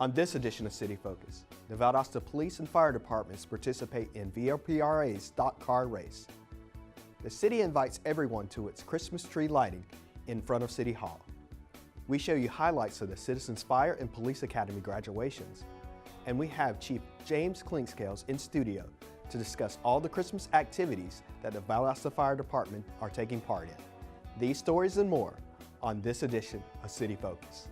On this edition of City Focus, the Valdosta Police and Fire Departments participate in VLPRA's Stock Car Race. The city invites everyone to its Christmas tree lighting in front of City Hall. We show you highlights of the Citizens Fire and Police Academy graduations. And we have Chief James Clinkscales in studio to discuss all the Christmas activities that the Valdosta Fire Department are taking part in. These stories and more on this edition of City Focus.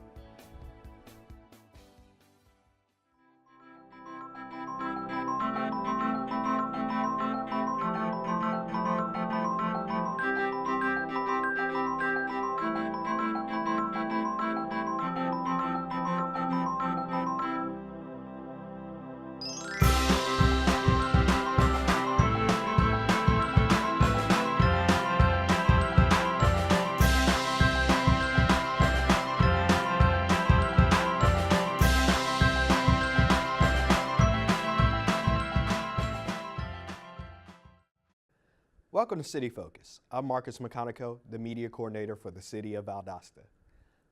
Welcome to City Focus. I'm Marcus McConico, the media coordinator for the City of Valdosta.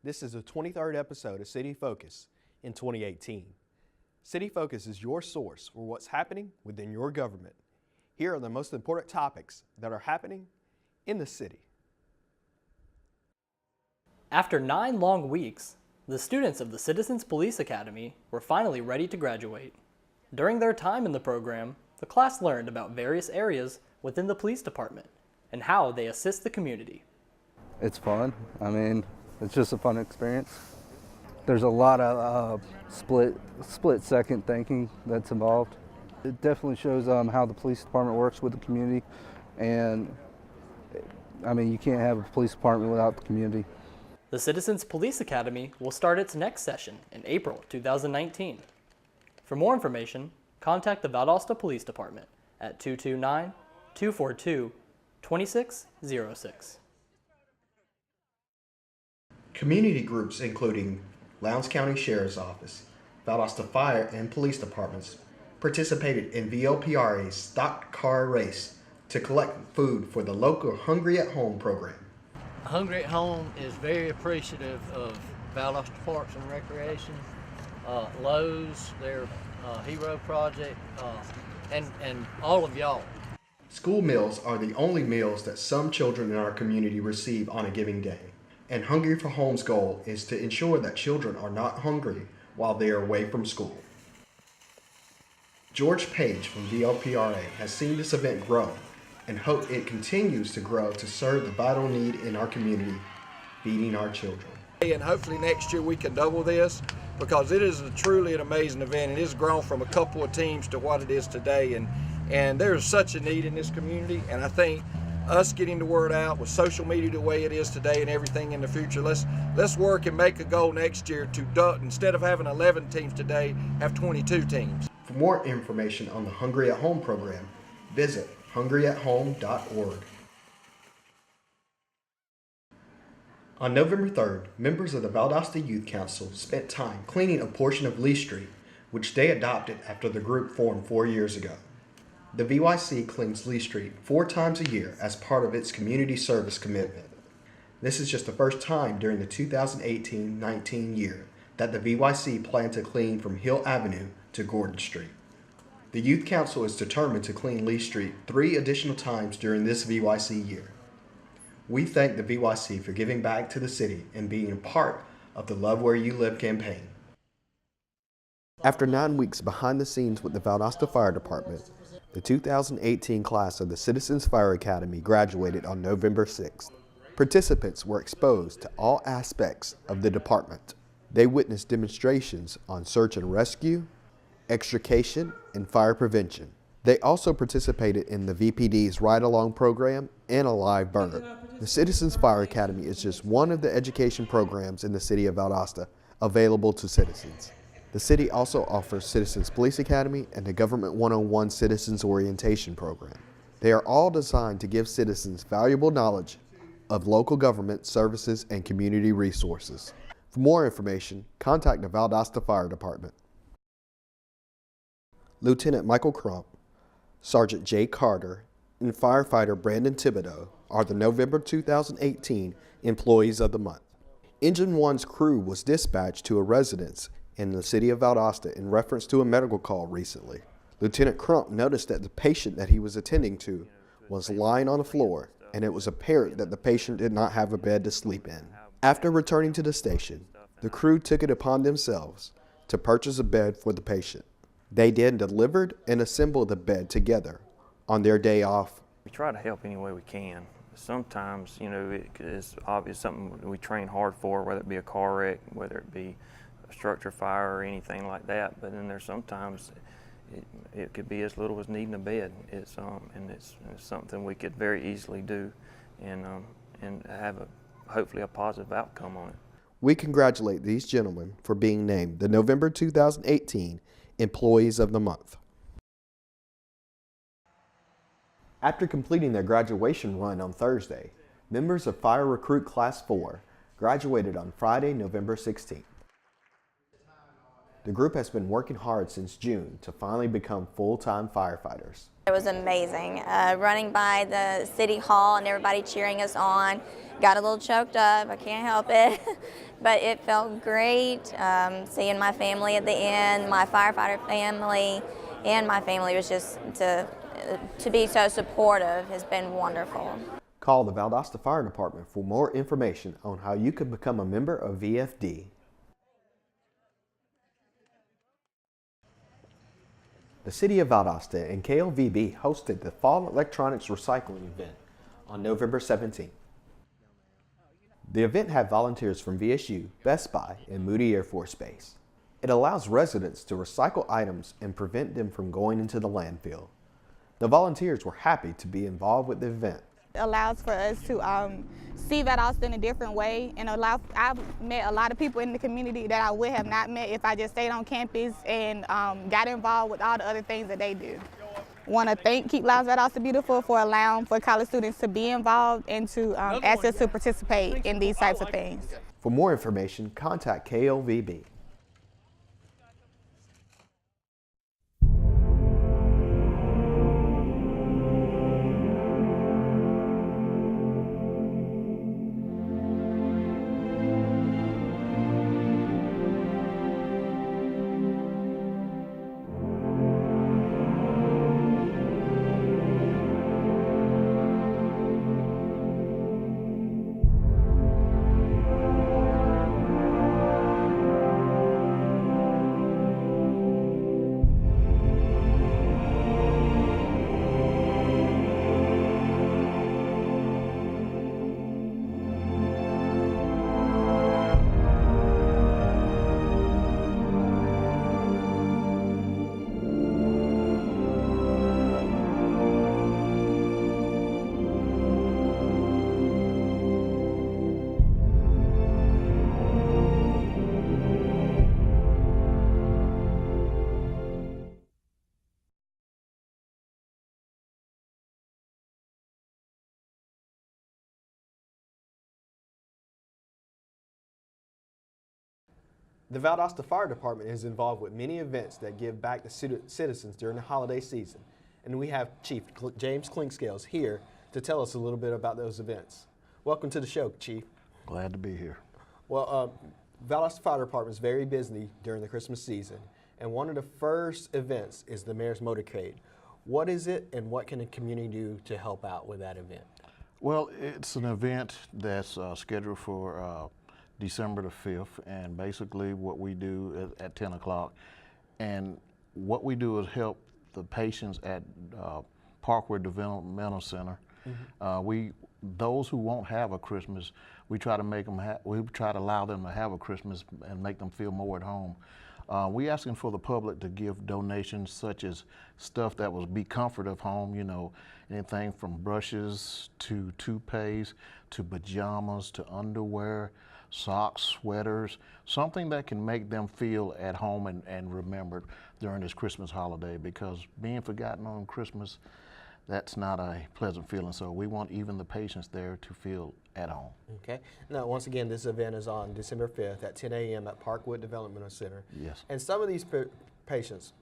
This is the 23rd episode of City Focus in 2018. City Focus is your source for what's happening within your government. Here are the most important topics that are happening in the city. After 9 long weeks, the students of the Citizens Police Academy were finally ready to graduate. During their time in the program, the class learned about various areas within the police department and how they assist the community. It's fun. I mean, it's just a fun experience. There's a lot of split-second thinking that's involved. It definitely shows how the police department works with the community, and I mean, you can't have a police department without the community. The Citizens Police Academy will start its next session in April 2019. For more information, contact the Valdosta Police Department at 229-242-2606. Community groups including Lowndes County Sheriff's Office, Valdosta Fire and Police Departments participated in VLPRA's Stock Car Race to collect food for the local Hungry at Home program. Hungry at Home is very appreciative of Valdosta Parks and Recreation, Lowe's, their Hero Project, and all of y'all. School meals are the only meals that some children in our community receive on a given day. And Hungry for Home's goal is to ensure that children are not hungry while they are away from school. George Page from VLPRA has seen this event grow and hope it continues to grow to serve the vital need in our community, feeding our children. And hopefully next year we can double this, because it is truly an amazing event. It has grown from a couple of teams to what it is today, and there is such a need in this community, and I think us getting the word out with social media the way it is today and everything in the future, let's work and make a goal next year to, instead of having 11 teams today, have 22 teams. For more information on the Hungry at Home program, visit hungryathome.org. On November 3rd, members of the Valdosta Youth Council spent time cleaning a portion of Lee Street, which they adopted after the group formed 4 years ago. The VYC cleans Lee Street 4 times a year as part of its community service commitment. This is just the first time during the 2018-19 year that the VYC planned to clean from Hill Avenue to Gordon Street. The Youth Council is determined to clean Lee Street 3 additional times during this VYC year. We thank the VYC for giving back to the city and being a part of the Love Where You Live campaign. After 9 weeks behind the scenes with the Valdosta Fire Department, the 2018 class of the Citizens Fire Academy graduated on November 6th. Participants were exposed to all aspects of the department. They witnessed demonstrations on search and rescue, extrication, and fire prevention. They also participated in the VPD's Ride-Along program and a live burn. The Citizens Fire Academy is just one of the education programs in the city of Valdosta available to citizens. The city also offers Citizens Police Academy and the Government 101 Citizens Orientation Program. They are all designed to give citizens valuable knowledge of local government services and community resources. For more information, contact the Valdosta Fire Department. Lieutenant Michael Crump, Sergeant Jay Carter, and firefighter Brandon Thibodeau are the November 2018 Employees of the Month. Engine 1's crew was dispatched to a residence in the city of Valdosta in reference to a medical call recently. Lieutenant Crump noticed that the patient that he was attending to was lying on the floor, and it was apparent that the patient did not have a bed to sleep in. After returning to the station, the crew took it upon themselves to purchase a bed for the patient. They then delivered and assembled the bed together on their day off. We try to help any way we can. Sometimes, it's obvious something we train hard for, whether it be a car wreck, whether it be a structure fire or anything like that. But then there's sometimes it could be as little as needing a bed. It's something we could very easily do, and have hopefully a positive outcome on it. We congratulate these gentlemen for being named the November 2018 Employees of the Month. After completing their graduation run on Thursday, members of Fire Recruit Class 4 graduated on Friday, November 16th. The group has been working hard since June to finally become full-time firefighters. It was amazing. Running by the City Hall and everybody cheering us on. Got a little choked up, I can't help it. But it felt great seeing my family at the end, my firefighter family, and my family was just to be so supportive has been wonderful. Call the Valdosta Fire Department for more information on how you can become a member of VFD. The City of Valdosta and KLVB hosted the Fall Electronics Recycling event on November 17th. The event had volunteers from VSU, Best Buy, and Moody Air Force Base. It allows residents to recycle items and prevent them from going into the landfill. The volunteers were happy to be involved with the event. It allows for us to see Valdosta in a different way, and I've met a lot of people in the community that I would have not met if I just stayed on campus and got involved with all the other things that they do. Want to thank Keep Lives Valdosta Beautiful for allowing for college students to be involved and to ask us to participate in these types of things. For more information, contact KLVB. The Valdosta Fire Department is involved with many events that give back to citizens during the holiday season. And we have Chief James Clinkscales here to tell us a little bit about those events. Welcome to the show, Chief. Glad to be here. Well, Valdosta Fire Department is very busy during the Christmas season. And one of the first events is the Mayor's Motorcade. What is it and what can the community do to help out with that event? Well, it's an event that's scheduled for December the 5th, and basically what we do at 10 o'clock. And what we do is help the patients at Parkway Developmental Center. Mm-hmm. Those who won't have a Christmas, we try to allow them to have a Christmas and make them feel more at home. We asking for the public to give donations such as stuff that will be comfort of home, anything from brushes to toothpaste to pajamas to underwear, socks, sweaters, something that can make them feel at home and remembered during this Christmas holiday, because being forgotten on Christmas, that's not a pleasant feeling. So we want even the patients there to feel at home. Okay. Now, once again, this event is on December 5th at 10 a.m. at Parkwood Developmental Center. Yes. And some of these patients,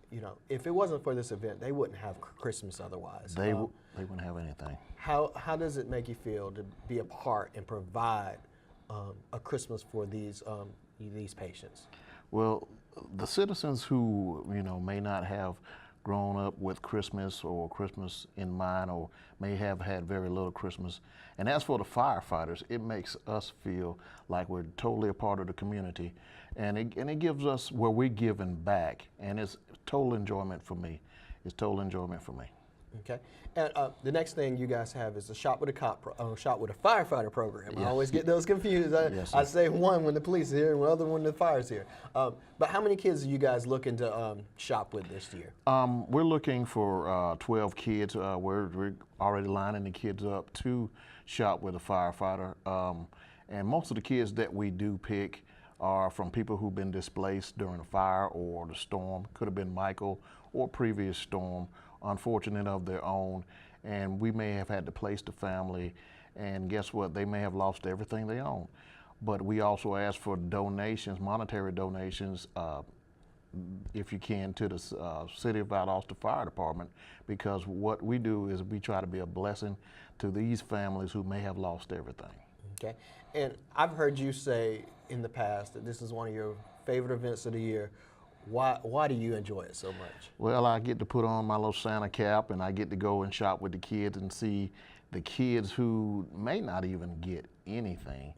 if it wasn't for this event, they wouldn't have Christmas otherwise. They wouldn't have anything. How does it make you feel to be a part and provide a Christmas for these patients? Well, the citizens who, may not have grown up with Christmas or Christmas in mind, or may have had very little Christmas. And as for the firefighters, it makes us feel like we're totally a part of the community, and it gives us where we're giving back, and it's total enjoyment for me. It's total enjoyment for me. Okay, and the next thing you guys have is a shop with a shop with a firefighter program. Yes. I always get those confused. Yes, I sir. say one when the police is here, and the other when the fire's here. But how many kids are you guys looking to shop with this year? We're looking for 12 kids. We're already lining the kids up to shop with a firefighter. And most of the kids that we do pick are from people who've been displaced during a fire or the storm. Could have been Michael or previous storm, unfortunate of their own. And we may have had to place the family, and guess what? They may have lost everything they own. But we also ask for donations, monetary donations, if you can, to the City of Valdosta Fire Department, because what we do is we try to be a blessing to these families who may have lost everything. Okay, and I've heard you say in the past that this is one of your favorite events of the year. Why do you enjoy it so much? Well, I get to put on my little Santa cap, and I get to go and shop with the kids and see the kids who may not even get anything.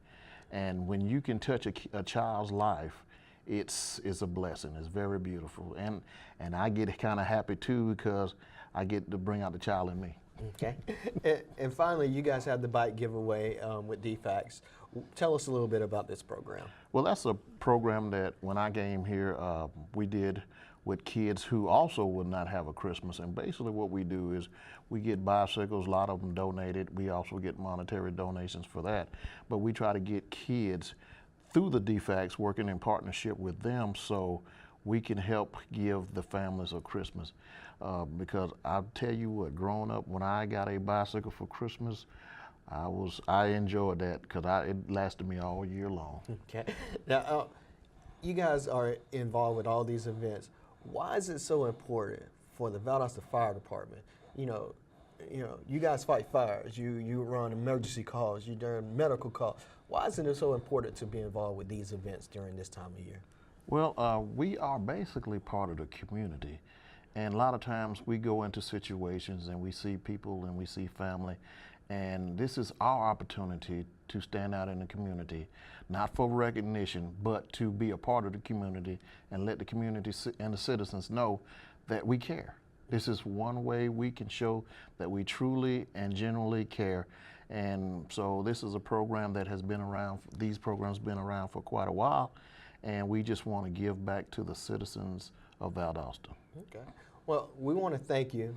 And when you can touch a child's life, it's a blessing. It's very beautiful, and I get kind of happy too, because I get to bring out the child in me. Okay, and finally, you guys had the bike giveaway with DFACS. Tell us a little bit about this program. Well, that's a program that when I came here, we did with kids who also would not have a Christmas. And basically what we do is we get bicycles, a lot of them donated. We also get monetary donations for that. But we try to get kids through the DFACS, working in partnership with them, so we can help give the families a Christmas. Because I'll tell you what, growing up, when I got a bicycle for Christmas, I enjoyed that, because it lasted me all year long. Okay. Now, you guys are involved with all these events. Why is it so important for the Valdosta Fire Department? You guys fight fires. You run emergency calls. You do medical calls. Why isn't it so important to be involved with these events during this time of year? Well, we are basically part of the community. And a lot of times we go into situations and we see people and we see family, and this is our opportunity to stand out in the community, not for recognition, but to be a part of the community and let the community and the citizens know that we care. This is one way we can show that we truly and genuinely care. And so this is a program that has been around, these programs have been around for quite a while, and we just want to give back to the citizens of Valdosta. Okay. Well, we want to thank you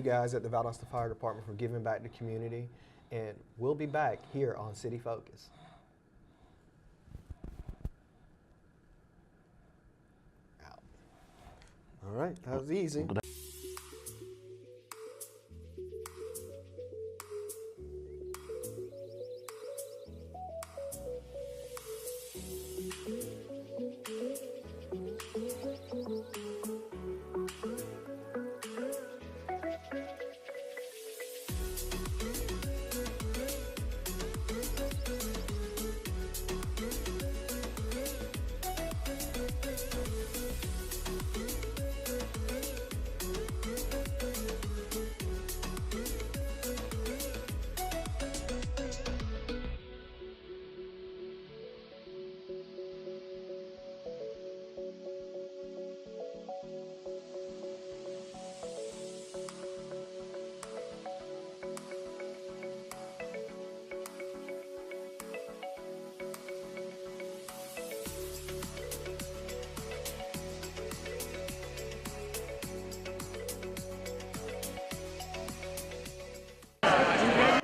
guys at the Valdosta Fire Department, for giving back to the community, and we'll be back here on City Focus. Out. All right, that was easy.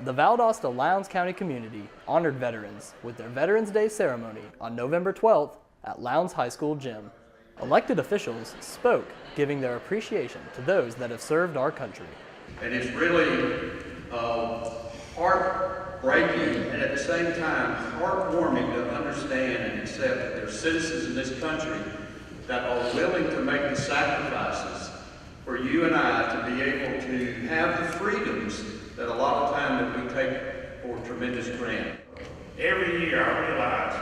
The Valdosta Lowndes County community honored veterans with their Veterans Day ceremony on November 12th at Lowndes High School gym. Elected officials spoke, giving their appreciation to those that have served our country. And it's really heartbreaking and at the same time heartwarming to understand and accept that there are citizens in this country that are willing to make the sacrifices for you and I to be able to have the freedoms that a lot of time that we take for tremendous granted. Every year I realize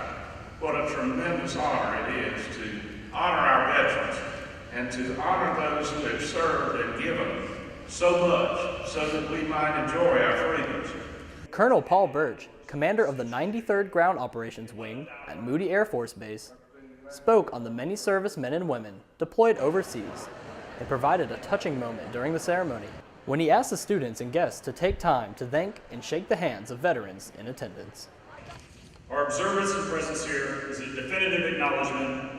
what a tremendous honor it is to honor our veterans and to honor those who have served and given so much so that we might enjoy our freedoms. Colonel Paul Birch, commander of the 93rd Ground Operations Wing at Moody Air Force Base, spoke on the many servicemen and women deployed overseas and provided a touching moment during the ceremony when he asked the students and guests to take time to thank and shake the hands of veterans in attendance. Our observance and presence here is a definitive acknowledgement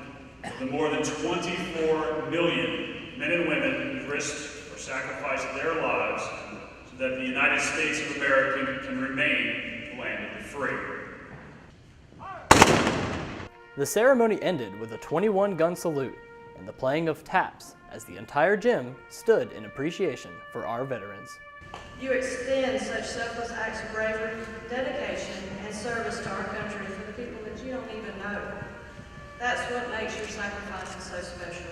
of the more than 24 million men and women who risked or sacrificed their lives so that the United States of America can remain the land of the free. The ceremony ended with a 21-gun salute and the playing of taps as the entire gym stood in appreciation for our veterans. You extend such selfless acts of bravery, dedication, and service to our country for the people that you don't even know. That's what makes your sacrifices so special.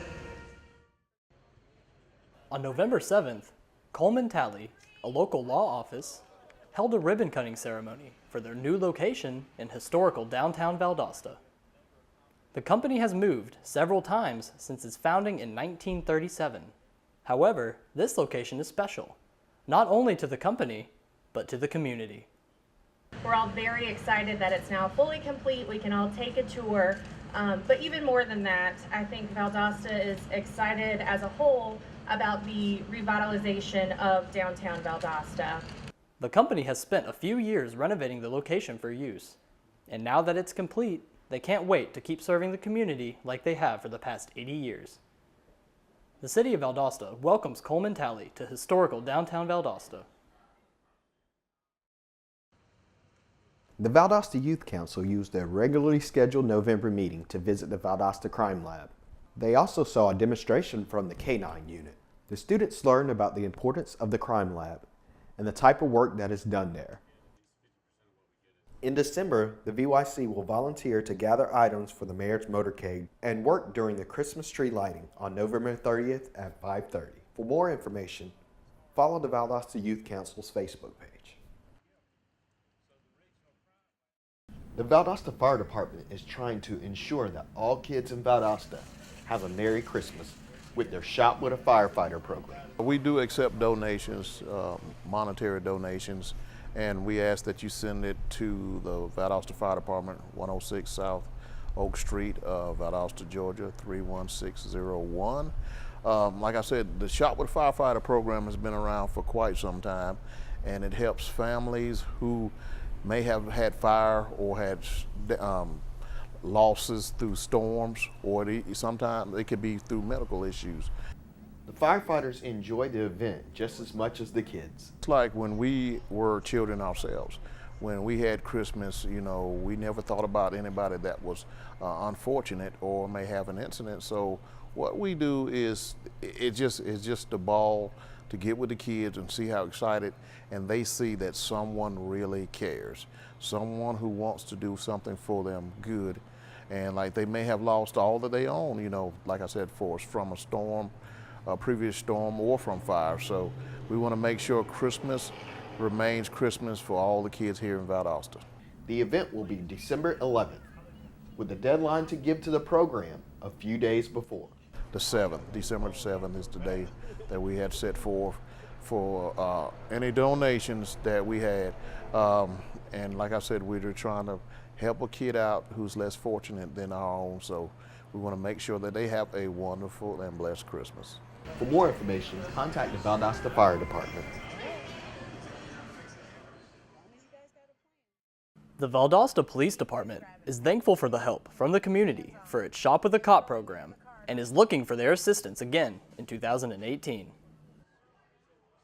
On November 7th, Coleman Talley, a local law office, held a ribbon-cutting ceremony for their new location in historical downtown Valdosta. The company has moved several times since its founding in 1937. However, this location is special, not only to the company, but to the community. We're all very excited that it's now fully complete. We can all take a tour. But even more than that, I think Valdosta is excited as a whole about the revitalization of downtown Valdosta. The company has spent a few years renovating the location for use, and now that it's complete, they can't wait to keep serving the community like they have for the past 80 years. The City of Valdosta welcomes Coleman Talley to historical downtown Valdosta. The Valdosta Youth Council used their regularly scheduled November meeting to visit the Valdosta Crime Lab. They also saw a demonstration from the K-9 unit. The students learned about the importance of the crime lab and the type of work that is done there. In December, the VYC will volunteer to gather items for the mayor's motorcade and work during the Christmas tree lighting on November 30th at 5:30. For more information, follow the Valdosta Youth Council's Facebook page. The Valdosta Fire Department is trying to ensure that all kids in Valdosta have a Merry Christmas with their Shop with a Firefighter program. We do accept donations, monetary donations, and we ask that you send it to the Valdosta Fire Department, 106 South Oak Street, Valdosta, Georgia, 31601. Like I said, the Shop with a Firefighter program has been around for quite some time, and it helps families who may have had fire or had losses through storms, or sometimes it could be through medical issues. The firefighters enjoy the event just as much as the kids. It's like when we were children ourselves. When we had Christmas, you know, we never thought about anybody that was unfortunate or may have an incident. So what we do is, it's just a ball to get with the kids and see how excited, and they see that someone really cares. Someone who wants to do something for them good. And like they may have lost all that they own, you know, like I said, from a storm, a previous storm, or from fire. So we want to make sure Christmas remains Christmas for all the kids here in Valdosta. The event will be December 11th, with the deadline to give to the program a few days before. The 7th, December 7th is the day that we had set forth for any donations that we had. And like I said, we're trying to help a kid out who's less fortunate than our own. So we want to make sure that they have a wonderful and blessed Christmas. For more information, contact the Valdosta Fire Department. The Valdosta Police Department is thankful for the help from the community for its Shop with a Cop program and is looking for their assistance again in 2018.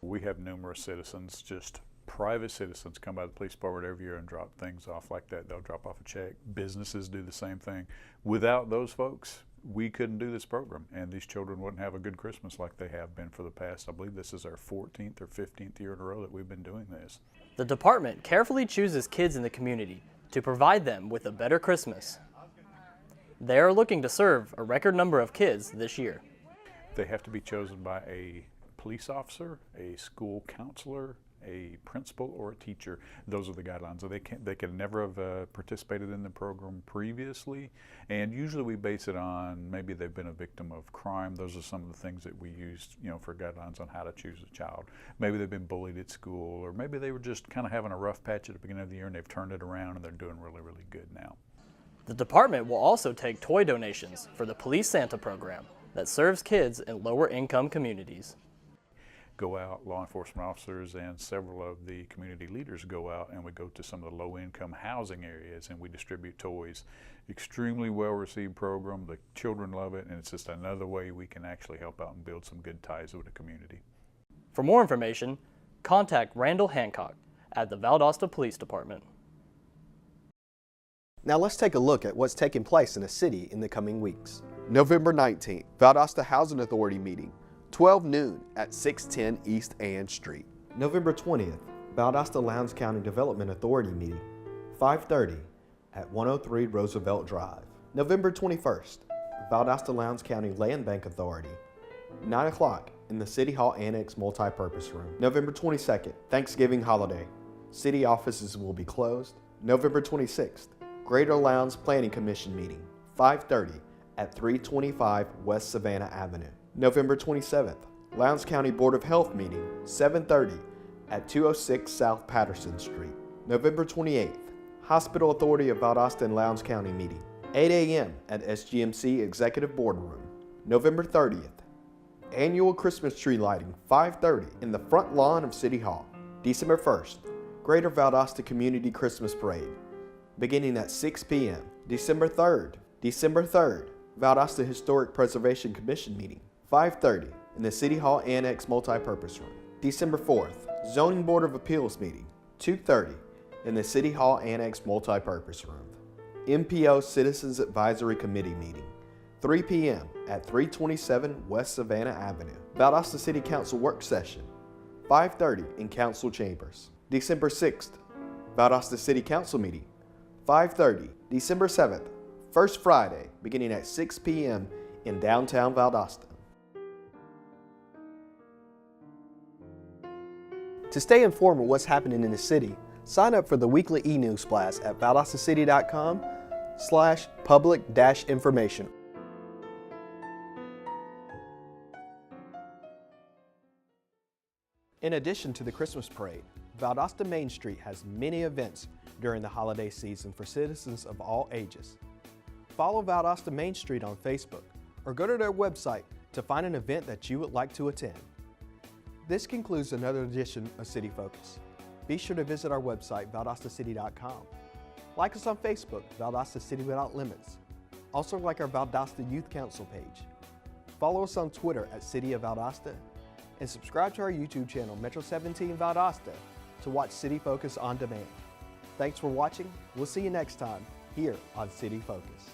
We have numerous citizens, just private citizens, come by the police department every year and drop things off like that. They'll drop off a check. Businesses do the same thing. Without those folks, we couldn't do this program, and these children wouldn't have a good Christmas like they have been for the past, I believe this is our 14th or 15th year in a row that we've been doing this. The department carefully chooses kids in the community to provide them with a better Christmas. They are looking to serve a record number of kids this year. They have to be chosen by a police officer, a school counselor, a principal or a teacher, those are the guidelines. So they can never have participated in the program previously, and usually we base it on maybe they've been a victim of crime. Those are some of the things that we used, for guidelines on how to choose a child. Maybe they've been bullied at school, or maybe they were just kind of having a rough patch at the beginning of the year and they've turned it around and they're doing really, really good now. The department will also take toy donations for the Police Santa program that serves kids in lower income communities. Go out, law enforcement officers and several of the community leaders go out, and we go to some of the low income housing areas and we distribute toys. Extremely well received program. The children love it, and it's just another way we can actually help out and build some good ties with the community. For more information, contact Randall Hancock at the Valdosta Police Department. Now let's take a look at what's taking place in the city in the coming weeks. November 19th, Valdosta Housing Authority meeting, 12 noon at 610 East Ann Street. November 20th, Valdosta Lowndes County Development Authority meeting, 5:30 at 103 Roosevelt Drive. November 21st, Valdosta Lowndes County Land Bank Authority, 9 o'clock in the City Hall Annex Multipurpose Room. November 22nd, Thanksgiving holiday. City offices will be closed. November 26th, Greater Lowndes Planning Commission meeting, 5:30 at 325 West Savannah Avenue. November 27th, Lowndes County Board of Health meeting, 7:30 at 206 South Patterson Street. November 28th, Hospital Authority of Valdosta and Lowndes County meeting, 8 a.m. at SGMC Executive Boardroom. November 30th, Annual Christmas Tree Lighting, 5:30 in the front lawn of City Hall. December 1st, Greater Valdosta Community Christmas Parade, beginning at 6 p.m. December 3rd, Valdosta Historic Preservation Commission meeting, 5:30 in the City Hall Annex Multipurpose Room. December 4th, Zoning Board of Appeals meeting, 2:30 in the City Hall Annex Multipurpose Room. MPO Citizens Advisory Committee meeting, 3 p.m. at 327 West Savannah Avenue. Valdosta City Council work session, 5:30 in Council Chambers. December 6th, Valdosta City Council meeting, 5:30. December 7th, First Friday, beginning at 6 p.m. in downtown Valdosta. To stay informed of what's happening in the city, sign up for the weekly e-news blast at valdostacity.com/public-information. In addition to the Christmas parade, Valdosta Main Street has many events during the holiday season for citizens of all ages. Follow Valdosta Main Street on Facebook or go to their website to find an event that you would like to attend. This concludes another edition of City Focus. Be sure to visit our website, valdostacity.com. Like us on Facebook, Valdosta City Without Limits. Also like our Valdosta Youth Council page. Follow us on Twitter at City of Valdosta, and subscribe to our YouTube channel, Metro 17 Valdosta, to watch City Focus on demand. Thanks for watching. We'll see you next time here on City Focus.